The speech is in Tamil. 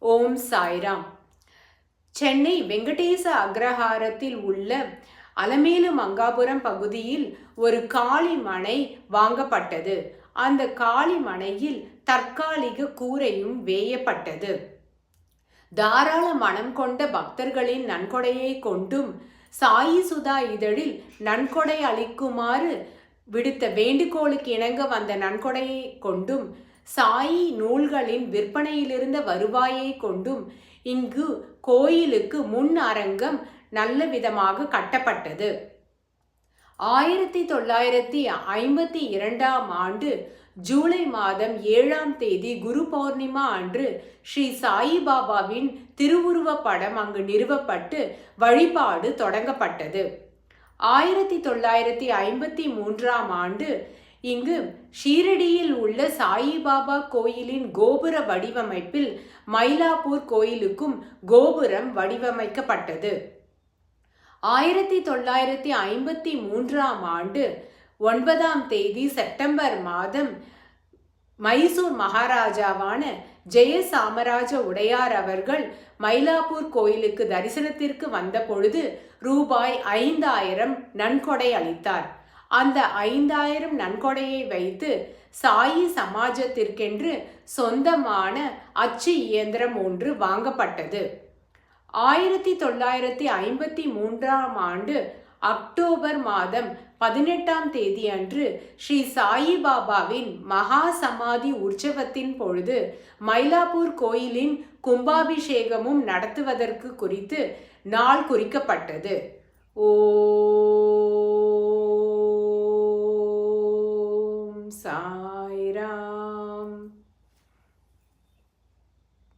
ஓம் சாய்ராம். சென்னை வெங்கடேச அக்ரஹாரத்தில் உள்ள அலமேலு மங்காபுரம் பகுதியில் ஒரு காலி மனை வாங்கப்பட்டது. அந்த காலி மனையில் தற்காலிக கூரையும் வேயப்பட்டது. தாராள மனம் கொண்ட பக்தர்களின் நன்கொடையை கொண்டும் சாயி சுதா இதழில் நன்கொடை அளிக்குமாறு விடுத்த வேண்டுகோளுக்கு இணங்க வந்த நன்கொடையை கொண்டும் சாயி நூல்களின் விற்பனையிலிருந்த வருவாயை கொண்டும் இங்கு கோயிலுக்கு முன் அரங்கம் நல்ல விதமாக கட்டப்பட்டது. 1952 ஆண்டு ஜூலை மாதம் 7ஆம் தேதி குரு பௌர்ணிமா அன்று ஸ்ரீ சாயிபாபாவின் திருவுருவ படம் அங்கு நிறுவப்பட்டு வழிபாடு தொடங்கப்பட்டது. 1953ஆம் ஆண்டு இங்கு ஷீரடியில் உள்ள சாயிபாபா கோயிலின் கோபுர வடிவமைப்பில் மயிலாப்பூர் கோயிலுக்கும் கோபுரம் வடிவமைக்கப்பட்டது. 1953ஆம் ஆண்டு 9ஆம் தேதி செப்டம்பர் மாதம் மைசூர் மகாராஜாவான ஜெய சாமராஜ உடையார் அவர்கள் மயிலாப்பூர் கோயிலுக்கு தரிசனத்திற்கு வந்த பொழுது ரூபாய் 5000 நன்கொடை அளித்தார். அந்த 5000 நன்கொடையை வைத்து சாயி சமாஜத்திற்கென்று சொந்தமான அச்சு இயந்திரம் ஒன்று வாங்கப்பட்டது. 1953ஆம் ஆண்டு அக்டோபர் மாதம் 18ஆம் தேதி அன்று ஸ்ரீ சாயிபாபாவின் மகா சமாதி உற்சவத்தின் பொழுது மயிலாப்பூர் கோயிலின் கும்பாபிஷேகமும் நடத்துவதற்கு குறித்து நாள் குறிக்கப்பட்டது. ஓம் சாய்.